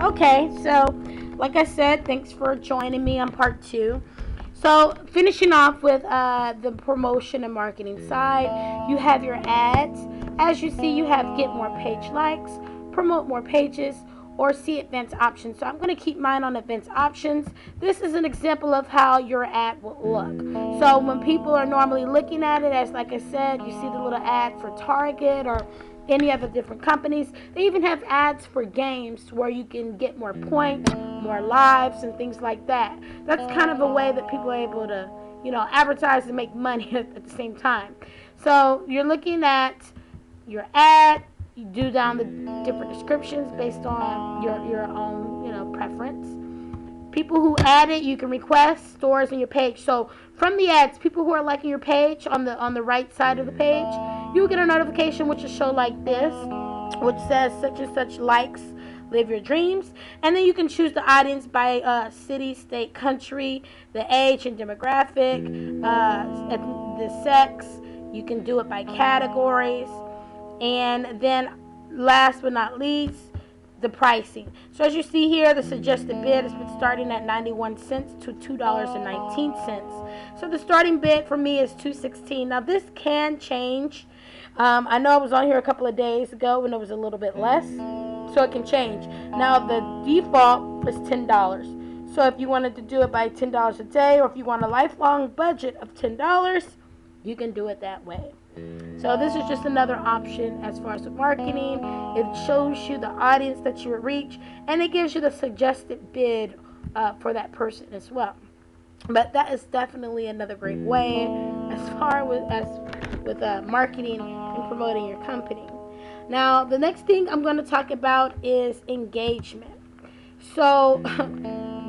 Okay, so like I said, thanks for joining me on part two. So, finishing off with the promotion and marketing side, you have your ads. As you see, you have get more page likes, promote more pages, or see advanced options. So, I'm going to keep mine on advanced options. This is an example of how your ad will look. So, when people are normally looking at it, as like I said, you see the little ad for Target or any other different companies. They even have ads for games where you can get more points, more lives, and things like that. That's kind of a way that people are able to, advertise and make money at the same time. So you're looking at your ad. You do down the different descriptions based on your own, preference. People who add it, you can request stores in your page. So from the ads, people who are liking your page on the right side of the page, you'll get a notification which will show like this, which says such and such likes, live your dreams. And then you can choose the audience by city, state, country, the age and demographic, the sex. You can do it by categories. And then last but not least, the pricing. So as you see here, the suggested bid has been starting at 91 cents to $2.19. So the starting bid for me is $2.16. Now this can change. I know I was on here a couple of days ago when it was a little bit less, so it can change. Now the default is $10. So if you wanted to do it by $10 a day, or if you want a lifelong budget of $10, you can do it that way. So this is just another option as far as the marketing. It shows you the audience that you would reach, and it gives you the suggested bid for that person as well. But that is definitely another great way as far as with marketing and promoting your company. Now, the next thing I'm going to talk about is engagement. So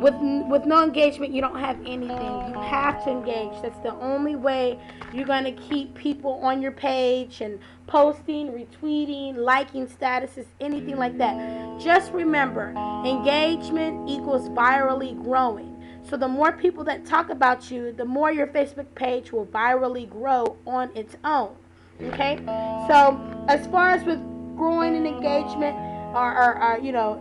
with no engagement, you don't have anything. You have to engage. That's the only way you're going to keep people on your page and posting, retweeting, liking statuses, anything like that. Just remember, engagement equals virally growing. So the more people that talk about you, the more your Facebook page will virally grow on its own. Okay? So as far as with growing an engagement or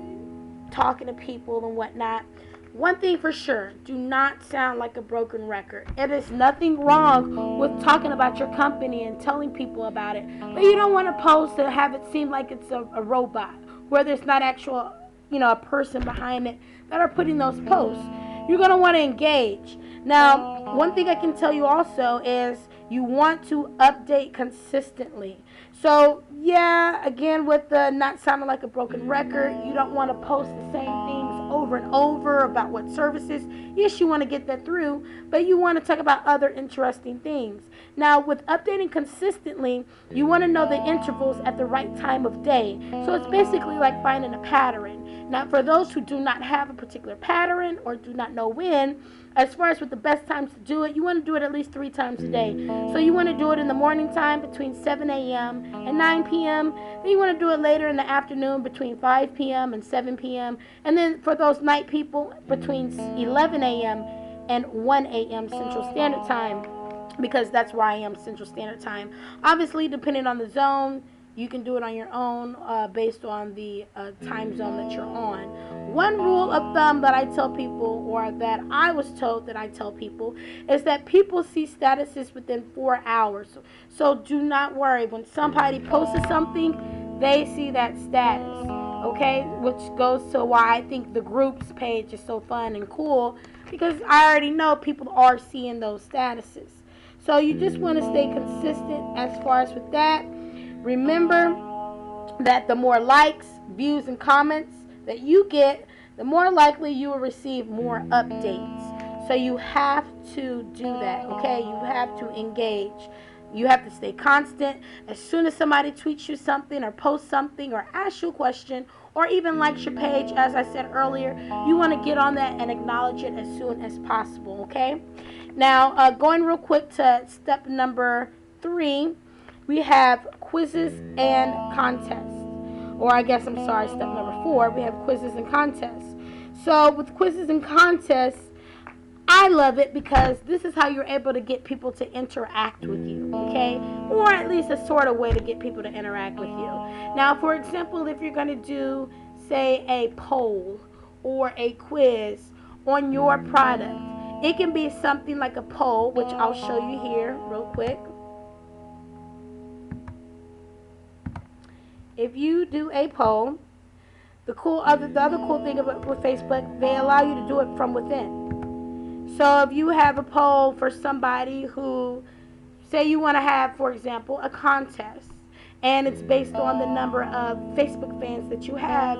talking to people and whatnot, one thing for sure, do not sound like a broken record. It is nothing wrong with talking about your company and telling people about it, but you don't want to post and have it seem like it's a robot, where there's not actual, a person behind it that are putting those posts. You're going to want to engage. Now, one thing I can tell you also is you want to update consistently. So, yeah, again, with the not sounding like a broken record, you don't want to post the same things over and over about what services. Yes, you want to get that through, but you want to talk about other interesting things. Now, with updating consistently, you want to know the intervals at the right time of day. So it's basically like finding a pattern. Now, for those who do not have a particular pattern or do not know when, as far as with the best times to do it, you want to do it at least 3 times a day. So you want to do it in the morning time between 7 a.m. and 9 p.m. Then you want to do it later in the afternoon between 5 p.m. and 7 p.m. And then for those night people, between 11 a.m. and 1 a.m. Central Standard Time, because that's where I am, Central Standard Time. Obviously, depending on the zone, you can do it on your own based on the time zone that you're on. One rule of thumb that I tell people, or that I was told that I tell people, is that people see statuses within 4 hours. So do not worry. When somebody posts something, they see that status. Okay? Which goes to why I think the groups page is so fun and cool, because I already know people are seeing those statuses. So you just want to stay consistent as far as with that. Remember that the more likes, views, and comments that you get, the more likely you will receive more updates. So you have to do that, okay? You have to engage. You have to stay constant. As soon as somebody tweets you something or posts something or asks you a question or even likes your page, as I said earlier, you want to get on that and acknowledge it as soon as possible, okay? Now, going real quick to step number 3, we have quizzes and contests. Or I guess, I'm sorry, step number 4, we have quizzes and contests. So with quizzes and contests, I love it because this is how you're able to get people to interact with you, okay? Or at least a sort of way to get people to interact with you. Now, for example, if you're going to do, say, a poll, or a quiz on your product. It can be something like a poll, which I'll show you here real quick. If you do a poll, the other cool thing with Facebook, they allow you to do it from within. So if you have a poll for somebody who, say you want to have, for example, a contest, and it's based on the number of Facebook fans that you have,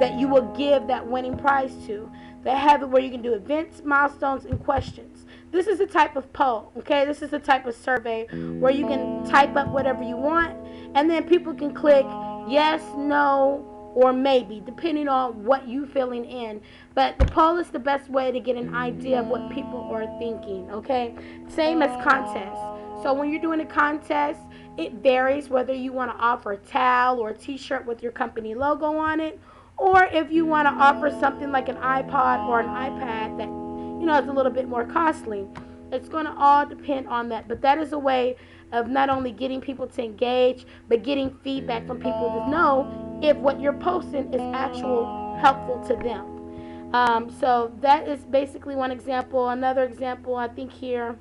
that you will give that winning prize to. They have it where you can do events, milestones, and questions. This is a type of poll, okay? This is a type of survey where you can type up whatever you want, and then people can click yes, no, or maybe, depending on what you filling in. But the poll is the best way to get an idea of what people are thinking, okay? Same as contests. So when you're doing a contest, it varies whether you want to offer a towel or a t-shirt with your company logo on it, or if you want to offer something like an iPod or an iPad that, you know, is a little bit more costly. It's going to all depend on that. But that is a way of not only getting people to engage, but getting feedback from people to know if what you're posting is actually helpful to them. So that is basically one example. Another example, I think here,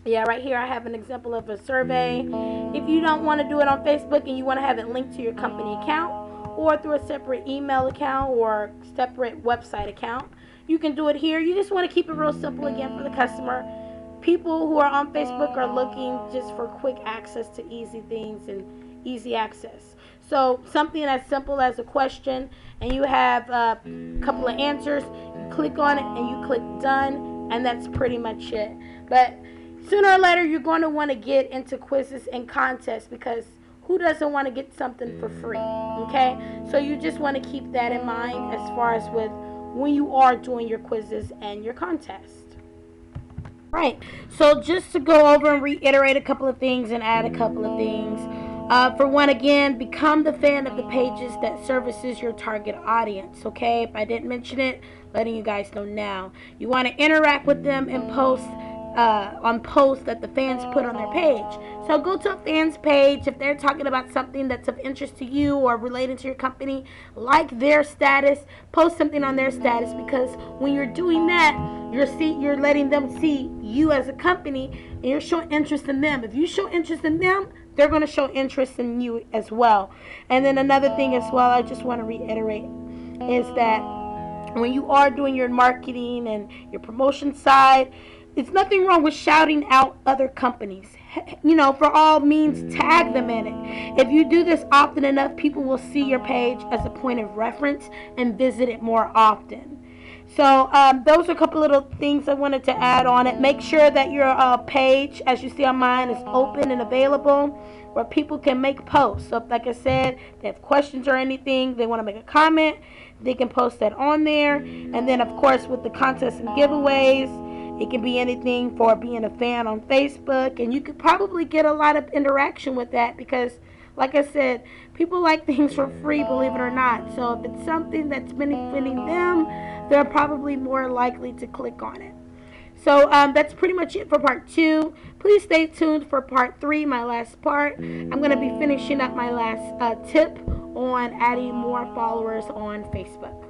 yeah, right here I have an example of a survey. If you don't want to do it on Facebook and you want to have it linked to your company account or through a separate email account or separate website account, you can do it here. You just want to keep it real simple again for the customer. People who are on Facebook are looking just for quick access to easy things and easy access. So something as simple as a question, and you have a couple of answers, you click on it and you click done, and that's pretty much it. But sooner or later you're going to want to get into quizzes and contests, because who doesn't want to get something for free, okay? So you just want to keep that in mind as far as with when you are doing your quizzes and your contests. Right, so just to go over and reiterate a couple of things and add a couple of things. For one, again, become the fan of the pages that services your target audience, okay? If I didn't mention it, letting you guys know now. You want to interact with them and post on posts that the fans put on their page. So go to a fan's page. If they're talking about something that's of interest to you or related to your company, like their status, post something on their status, because when you're doing that, you're letting them see you as a company, and you're showing interest in them. If you show interest in them, they're going to show interest in you as well. And then another thing as well, I just want to reiterate, is that when you are doing your marketing and your promotion side, it's nothing wrong with shouting out other companies. You know, for all means, tag them in it. If you do this often enough, people will see your page as a point of reference and visit it more often. So those are a couple little things I wanted to add on it. Make sure that your page, as you see on mine, is open and available where people can make posts. So like I said, they have questions or anything, they want to make a comment, they can post that on there. And then of course with the contests and giveaways, it can be anything for being a fan on Facebook, and you could probably get a lot of interaction with that because, like I said, people like things for free, believe it or not. So if it's something that's benefiting them, they're probably more likely to click on it. So that's pretty much it for part 2. Please stay tuned for part 3, my last part. I'm going to be finishing up my last tip on adding more followers on Facebook.